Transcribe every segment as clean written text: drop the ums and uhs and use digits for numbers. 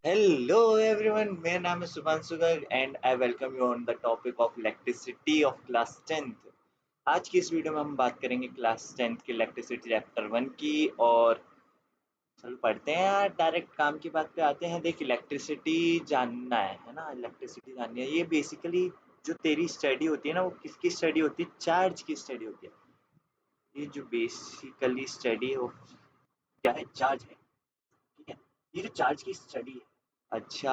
Hello everyone, मेरा नाम है Shubhanshu Garg and I welcome you on the topic of elasticity of class 10th। आज की इस वीडियो में हम बात करेंगे क्लास 10th की इलेक्ट्रिसिटी चैप्टर 1 की। और चलो पढ़ते हैं यार, डायरेक्ट काम की बात पे आते हैं। देख, इलेक्ट्रिसिटी जानना है ना, इलेक्ट्रिसिटी जाननी है। ये बेसिकली जो तेरी स्टडी होती है ना, वो किसकी स्टडी होती है? चार्ज की स्टडी होती है। ये जो बेसिकली स्टडी हो क्या है? चार्ज है। ठीक है, ये जो चार्ज की स्टडी है, अच्छा,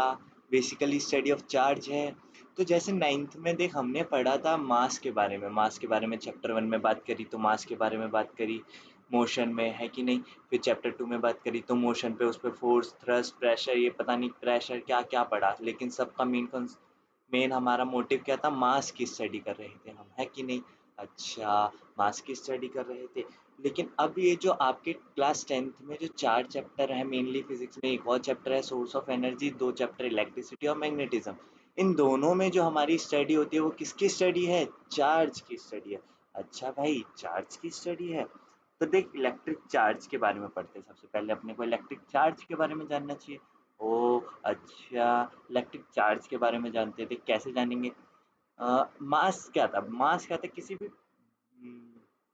बेसिकली स्टडी ऑफ चार्ज है। तो जैसे नाइन्थ में देख हमने पढ़ा था मास के बारे में, चैप्टर 1 में बात करी तो मास के बारे में बात करी, मोशन में है कि नहीं। फिर चैप्टर 2 में बात करी तो मोशन पे, उस पर फोर्स, थ्रस्ट, प्रेशर, ये पता नहीं प्रेशर क्या क्या पढ़ा, लेकिन सबका मेन हमारा मोटिव क्या था? मास की स्टडी कर रहे थे हम, है कि नहीं। अच्छा, मास की स्टडी कर रहे थे। लेकिन अब ये जो आपके क्लास 10th में जो 4 चैप्टर है, मेनली फिजिक्स में एक और चैप्टर है source of energy, 2 chapter electricity और मैग्नेटिज्म। इन दोनों में जो हमारी स्टडी होती है वो किसकी स्टडी है? चार्ज की स्टडी है। अच्छा भाई, चार्ज की स्टडी है। तो देख, इलेक्ट्रिक चार्ज के बारे में पढ़ते हैं। सबसे पहले अपने को इलेक्ट्रिक चार्ज के बारे में जानना चाहिए। ओ अच्छा, इलेक्ट्रिक चार्ज के बारे में जानते थे, कैसे जानेंगे? मास क्या था? मास क्या था? किसी भी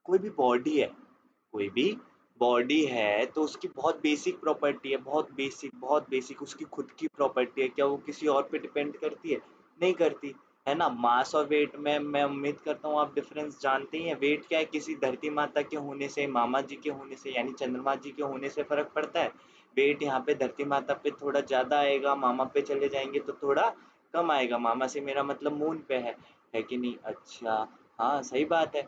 कोई भी बॉडी है, कोई भी बॉडी है तो उसकी बहुत बेसिक प्रॉपर्टी है, बहुत बेसिक उसकी खुद की प्रॉपर्टी है। क्या वो किसी और पे डिपेंड करती है? नहीं करती, है ना। मास और वेट में मैं उम्मीद करता हूँ आप डिफरेंस जानते ही हैं। वेट क्या है? किसी धरती माता के होने से, मामा जी के होने से, यानी चंद्रमा जी के होने से फर्क पड़ता है। वेट यहाँ पे धरती माता पे थोड़ा ज्यादा आएगा, मामा पे चले जाएंगे तो थोड़ा कम आएगा। मामा से मेरा मतलब मून पे है कि नहीं। अच्छा, हाँ सही बात है।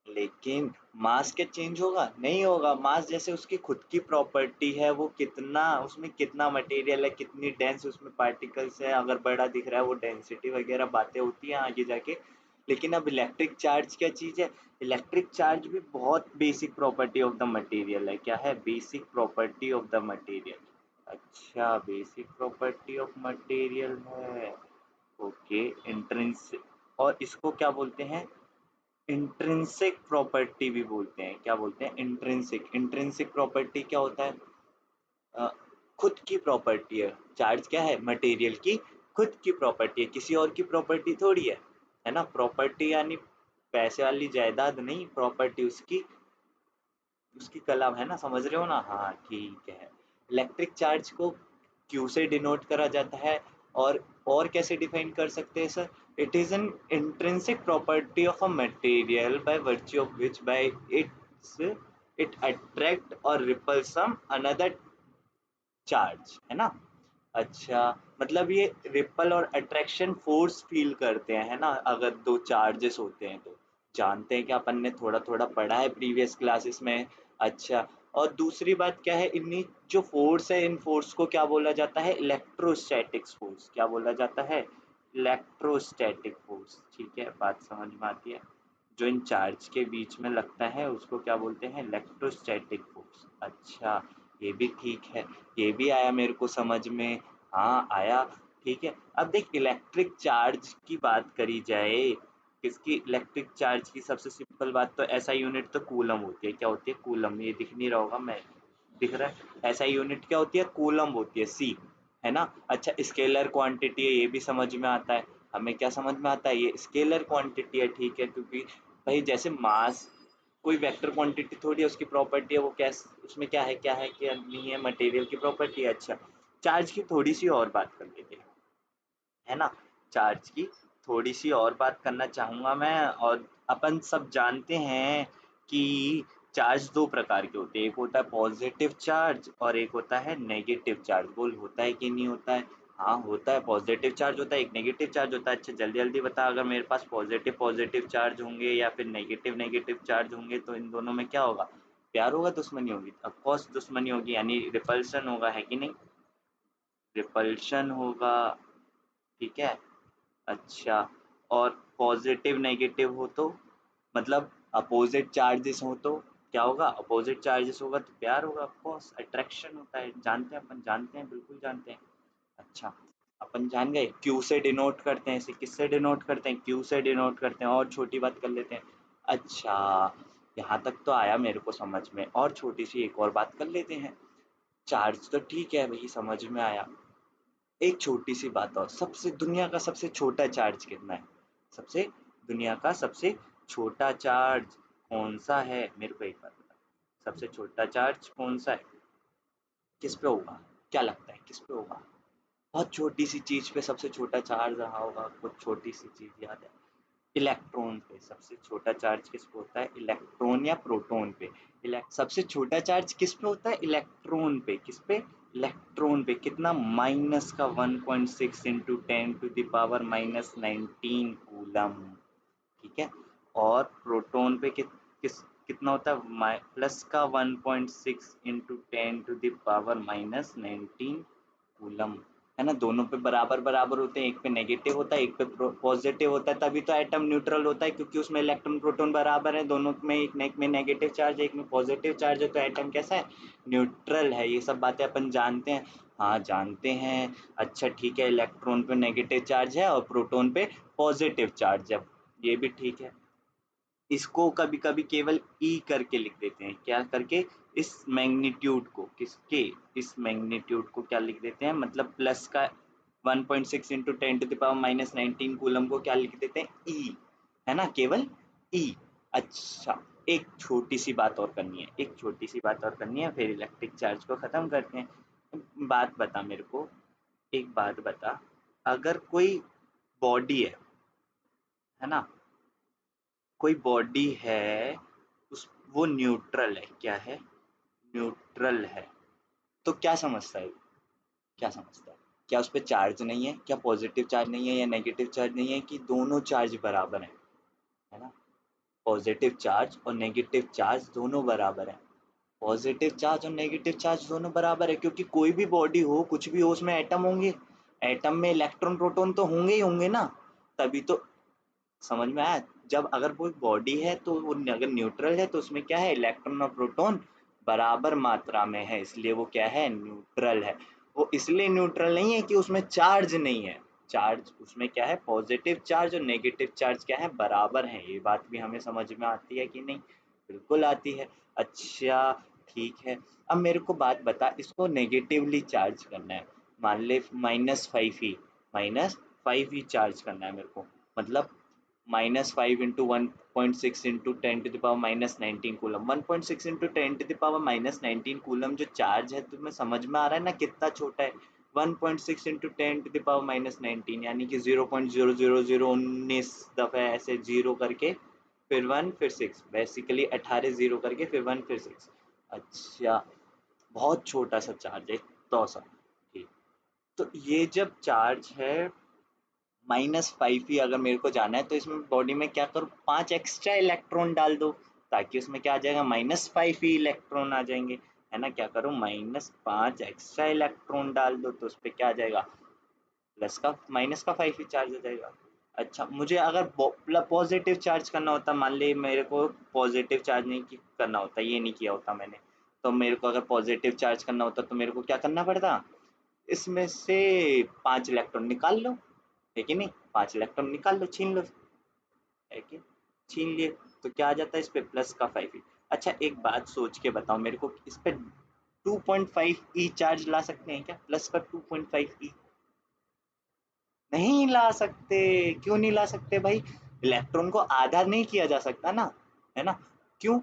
लेकिन मास क्या चेंज होगा? नहीं होगा। मास जैसे उसकी खुद की प्रॉपर्टी है, वो कितना, उसमें कितना मटेरियल है, कितनी डेंस उसमें पार्टिकल्स है, अगर बड़ा दिख रहा है वो डेंसिटी वगैरह बातें होती हैं आगे जाके। लेकिन अब इलेक्ट्रिक चार्ज क्या चीज है? इलेक्ट्रिक चार्ज भी बहुत basic property of the material है। क्या है? Basic property of the material. अच्छा, बेसिक प्रॉपर्टी ऑफ मटेरियल है। ओके, इंट्रिंस, और इसको क्या बोलते हैं? इंट्रिंसिक प्रॉपर्टी भी बोलते हैं। क्या बोलते हैं? इंट्रिंसिक प्रॉपर्टी क्या होता है? अ, खुद की प्रॉपर्टी है। चार्ज क्या है? मटेरियल की खुद की प्रॉपर्टी है, किसी और की प्रॉपर्टी थोड़ी है ना। प्रॉपर्टी यानी पैसे वाली जायदाद नहीं, प्रॉपर्टी उसकी, उसकी कलम, है ना, समझ रहे हो ना। हाँ ठीक है। इलेक्ट्रिक चार्ज को क्यू से डिनोट करा जाता है। और कैसे डिफाइन कर सकते हैं sir? It is an intrinsic property of a material by virtue of which bye it's it attract और रिपल सम अनदर चार्ज, है ना। अच्छा, मतलब ये रिपल और अट्रैक्शन फोर्स फील करते हैं, है ना, अगर दो चार्जेस होते हैं तो। जानते हैं कि अपन ने थोड़ा थोड़ा पढ़ा है प्रीवियस क्लासेस में। अच्छा, और दूसरी बात क्या है? इन्हीं जो फोर्स है, इन फोर्स को क्या बोला जाता है? Electrostatic force. क्या बोला जाता है? Electrostatic force. ठीक है, बात समझ में आती है। जो इन चार्ज के बीच में लगता है उसको क्या बोलते हैं? Electrostatic force. अच्छा, ये भी ठीक है, ये भी आया मेरे को समझ में। हाँ आया। ठीक है, अब देख, इलेक्ट्रिक चार्ज की बात करी जाए, किसकी? इलेक्ट्रिक चार्ज की सबसे सिंपल बात तो ऐसा यूनिट तो कूलम होती है। क्या होती है? कूलम। ये दिख नहीं रहा होगा, मैं दिख रहा है। ऐसा यूनिट क्या होती है? कूलम होती है, सी, है ना। अच्छा, स्केलर क्वांटिटी है, ये भी समझ में आता है। हमें क्या समझ में आता है? ये स्केलर क्वांटिटी है। ठीक है, क्योंकि भाई जैसे मास कोई वेक्टर क्वांटिटी थोड़ी है, उसकी प्रॉपर्टी है वो, कैसे, उसमें क्या है, क्या है क्या नहीं है, मटेरियल की प्रॉपर्टी है। अच्छा, चार्ज की थोड़ी सी और बात कर लेते हैं, है ना। चार्ज की थोड़ी सी और बात करना चाहूंगा मैं। और अपन सब जानते हैं कि चार्ज दो प्रकार के होते हैं, एक होता है पॉजिटिव चार्ज और एक होता है नेगेटिव चार्ज। बोल, होता है कि नहीं होता है? हाँ होता है, पॉजिटिव चार्ज होता है, एक नेगेटिव चार्ज होता है। अच्छा जल्दी जल्दी बता, अगर मेरे पास पॉजिटिव पॉजिटिव चार्ज होंगे या फिर नेगेटिव नेगेटिव चार्ज होंगे तो इन दोनों में क्या होगा? प्यार होगा, दुश्मनी होगी? ऑफ कोर्स दुश्मनी होगी, यानी रिपल्शन होगा, है कि नहीं। रिपल्शन होगा, ठीक है। अच्छा, और पॉजिटिव नेगेटिव हो तो, मतलब अपोजिट चार्जेस हो तो क्या होगा? अपोजिट चार्जेस होगा तो प्यार होगा, ऑफ कोर्स अट्रैक्शन होता है। जानते हैं अपन, जानते हैं, बिल्कुल जानते हैं। अच्छा, अपन जान गए। क्यू से डिनोट करते हैं इसे, किससे डिनोट करते हैं? क्यू से डिनोट करते हैं। और छोटी बात कर लेते हैं। अच्छा, यहाँ तक तो आया मेरे को समझ में, और छोटी सी एक और बात कर लेते हैं। चार्ज तो ठीक है भाई, समझ में आया। एक छोटी सी बात और, सबसे दुनिया का सबसे छोटा चार्ज कितना है? सबसे दुनिया का सबसे छोटा चार्ज कौन सा है? मेरे को एक बात बता, सबसे छोटा चार्ज कौन सा है? किस पे होगा? क्या लगता है किस पे होगा? बहुत छोटी सी चीज पे सबसे छोटा चार्ज रहा होगा, कुछ छोटी सी चीज याद है? इलेक्ट्रॉन पे सबसे छोटा चार्ज किस पे होता है? इलेक्ट्रॉन या प्रोटॉन पे? सबसे छोटा चार्ज किस पे होता है? इलेक्ट्रॉन पे। किस पे? इलेक्ट्रॉन पे। कितना? माइनस का 1.6 into 10 to the power -19 coulomb. ठीक है। और प्रोटॉन पे कितना होता है? प्लस का 1.6 into 10 to the power -19 coulomb. है ना, दोनों पे बराबर बराबर होते हैं, एक पे नेगेटिव होता है एक पे पॉजिटिव होता है, तभी तो एटम न्यूट्रल होता है, क्योंकि उसमें इलेक्ट्रॉन प्रोटॉन बराबर है दोनों में, एक में नेगेटिव चार्ज है एक में पॉजिटिव चार्ज है, तो एटम कैसा है? न्यूट्रल है। ये सब बातें अपन जानते हैं। हाँ जानते हैं। अच्छा ठीक है, इलेक्ट्रॉन पे नेगेटिव चार्ज है और प्रोटॉन पे पॉजिटिव चार्ज है, ये भी ठीक है। इसको कभी कभी केवल ई करके लिख देते हैं। क्या करके? इस मैग्नीट्यूड को, किसके? इस मैग्नीट्यूड को क्या लिख देते हैं? मतलब प्लस का 1.6 into 10 to the power -19 coulomb को क्या लिख देते हैं? ई। है ना, केवल ई। अच्छा, एक छोटी सी बात और करनी है, एक छोटी सी बात और करनी है, फिर इलेक्ट्रिक चार्ज को खत्म करते हैं। बात बता मेरे को, एक बात बता, अगर कोई बॉडी है ना, कोई बॉडी है, उस वो न्यूट्रल है, क्या है? न्यूट्रल है, तो क्या समझता है? क्या समझता है? क्या उस पे चार्ज नहीं है? क्या पॉजिटिव चार्ज नहीं है या नेगेटिव चार्ज नहीं है, कि दोनों चार्ज बराबर हैं? है ना, पॉजिटिव चार्ज और नेगेटिव चार्ज दोनों बराबर हैं। पॉजिटिव चार्ज और नेगेटिव चार्ज दोनों बराबर है, क्योंकि कोई भी बॉडी हो, कुछ भी हो, उसमें एटम होंगे, एटम में इलेक्ट्रॉन प्रोटॉन तो होंगे ही होंगे ना, तभी तो। समझ में आया? जब अगर कोई बॉडी है तो वो अगर न्यूट्रल है तो उसमें क्या है? इलेक्ट्रॉन और प्रोटॉन बराबर मात्रा में है, इसलिए वो क्या है? न्यूट्रल है। वो इसलिए न्यूट्रल नहीं है कि उसमें चार्ज नहीं है, चार्ज उसमें क्या है? पॉजिटिव चार्ज और नेगेटिव चार्ज क्या है? बराबर है। ये बात भी हमें समझ में आती है कि नहीं? बिल्कुल आती है। अच्छा ठीक है, अब मेरे को बात बता, इसको नेगेटिवली चार्ज करना है, मान ले -5 ही, -5 ही चार्ज करना है मेरे को, मतलब -5 into 1.6 into 10 to the power -19 coulomb. 1.6 into 10 to the power -19 coulomb जो चार्ज है, तुम्हें समझ में आ रहा है ना कितना छोटा है? 1.6 इंटू 10 to the power -19 यानी कि 0.00019 दफे ऐसे जीरो करके, फिर 1 फिर 6, बेसिकली 18 जीरो करके फिर 1 फिर 6। अच्छा, बहुत छोटा सा चार्ज है, तो सा। ठीक, तो ये जब चार्ज है -5 ही अगर मेरे को जाना है, तो इसमें बॉडी में क्या करूँ? 5 एक्स्ट्रा इलेक्ट्रॉन डाल दो, ताकि उसमें क्या आ जाएगा? -5 ही इलेक्ट्रॉन आ जाएंगे। है ना, क्या करूँ? -5 एक्स्ट्रा इलेक्ट्रॉन डाल दो, तो उस पर क्या आ जाएगा? प्लस का माइनस का 5 ही चार्ज आ जाएगा। अच्छा, मुझे अगर पॉजिटिव चार्ज करना होता, मान ले मेरे को पॉजिटिव चार्ज नहीं करना होता, ये नहीं किया होता मैंने, तो मेरे को अगर पॉजिटिव चार्ज करना होता तो मेरे को क्या करना पड़ता? इसमें से 5 इलेक्ट्रॉन निकाल लो, है कि नहीं? 5 इलेक्ट्रॉन निकाल लो, छीन लो, है कि? छीन लिए, तो क्या आ जाता है? इस पे प्लस का 5 ही। अच्छा एक बात सोच के बताओ मेरे को, इस पे 2.5 ई चार्ज ला सकते हैं क्या? प्लस का 2.5 ई नहीं ला सकते। क्यों नहीं ला सकते भाई? इलेक्ट्रॉन को आधा नहीं किया जा सकता ना, है ना? क्यों?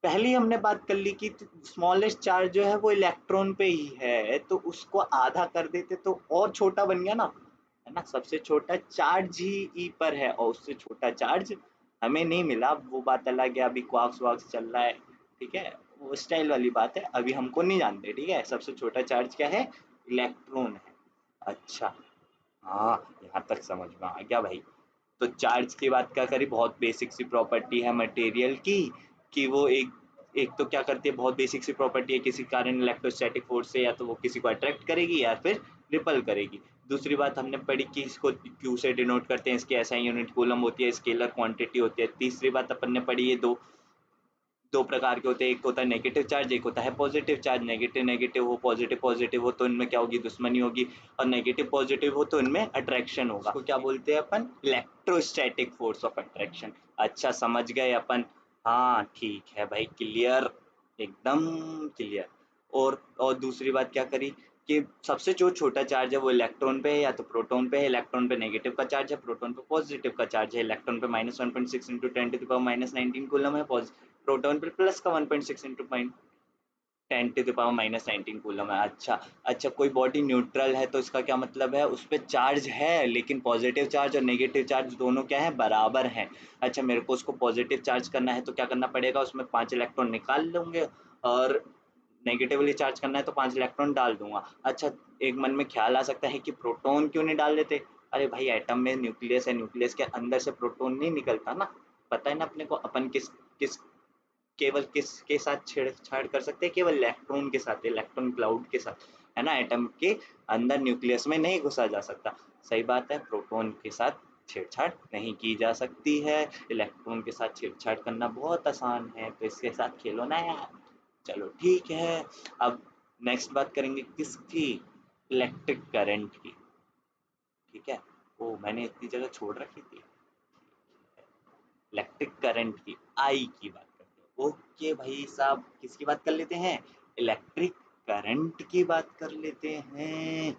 पहले ही हमने बात कर ली कि स्मॉलेस्ट चार्ज जो है वो इलेक्ट्रॉन पे ही है, तो उसको आधा कर देते तो और छोटा बन गया ना, है ना? सबसे छोटा चार्ज ही ई पर है, और उससे छोटा चार्ज हमें नहीं मिला, वो बात अलग है, अभी क्वार्क्स वार्क्स चल रहा है, ठीक है, वो स्टाइल वाली बात है, अभी हमको नहीं जानते, ठीक है? सबसे छोटा चार्ज क्या है? इलेक्ट्रॉन है। अच्छा, हाँ, यहाँ तक समझ में आ गया भाई। तो चार्ज की बात क्या करी, बहुत बेसिक सी प्रॉपर्टी है मटेरियल की, कि वो एक एक तो क्या करती है, बहुत बेसिक सी प्रॉपर्टी है, किसी कारण इलेक्ट्रोस्टैटिक फोर्स से या तो वो किसी को अट्रैक्ट करेगी या फिर रिपल करेगी। दूसरी बात हमने पढ़ी कि इसको क्यू से डिनोट करते हैं, इसकी एसआई यूनिट कूलम होती है, स्केलर क्वांटिटी होती है। तीसरी बात अपन ने पढ़ी, ये दो दो प्रकार के होते हैं, एक होता है नेगेटिव चार्ज, एक होता है पॉजिटिव चार्ज। नेगेटिव नेगेटिव हो, पॉजिटिव पॉजिटिव हो, तो इनमें क्या होगी? दुश्मनी होगी। और नेगेटिव पॉजिटिव हो तो इनमें अट्रैक्शन होगा। इसको क्या बोलते हैं अपन? Electrostatic force of attraction. अच्छा समझ गए अपन? हाँ ठीक है भाई, क्लियर, एकदम क्लियर। और दूसरी बात क्या करी, कि सबसे जो छोटा चार्ज है वो इलेक्ट्रॉन पे है या तो प्रोटॉन पे है। इलेक्ट्रॉन पे नेगेटिव का चार्ज है, प्रोटॉन पे पॉजिटिव का चार्ज है। इलेक्ट्रॉन पे -1.6 इंटू 10⁻⁻19 कूलम है, प्रोटॉन पे प्लस का 1.6 इंटू 10⁻⁻19 कूलम है। अच्छा अच्छा, कोई बॉडी न्यूट्रल है तो इसका क्या मतलब है, उस पर चार्ज है लेकिन पॉजिटिव चार्ज और नेगेटिव चार्ज दोनों क्या है, बराबर हैं। अच्छा, मेरे को उसको पॉजिटिव चार्ज करना है तो क्या करना पड़ेगा, उसमें 5 इलेक्ट्रॉन निकाल लूंगे और नेगेटिवली चार्ज करना है तो 5 इलेक्ट्रॉन डाल दूंगा। अच्छा, एक मन में ख्याल आ सकता है कि प्रोटॉन क्यों नहीं डाल देते। अरे भाई, एटम में न्यूक्लियस है, न्यूक्लियस के अंदर से प्रोटॉन नहीं निकलता ना। पता है ना अपने को, अपन किस किस केवल किसके साथ छेड़छाड़ कर सकते हैं, केवल इलेक्ट्रॉन के साथ, इलेक्ट्रॉन क्लाउड के साथ, है ना। एटम के अंदर न्यूक्लियस में नहीं घुसा जा सकता। सही बात है, प्रोटॉन के साथ छेड़छाड़ नहीं की जा सकती है। इलेक्ट्रॉन के साथ छेड़छाड़ करना बहुत आसान है, तो इसके साथ खेलो ना यार। चलो ठीक है। अब नेक्स्ट बात करेंगे किसकी, इलेक्ट्रिक करंट की। ठीक है, ओ मैंने इतनी जगह छोड़ रखी थी। इलेक्ट्रिक करंट की, आई की बात करते हैं। ओके भाई साहब, किसकी बात कर लेते हैं, इलेक्ट्रिक करंट की बात कर लेते हैं।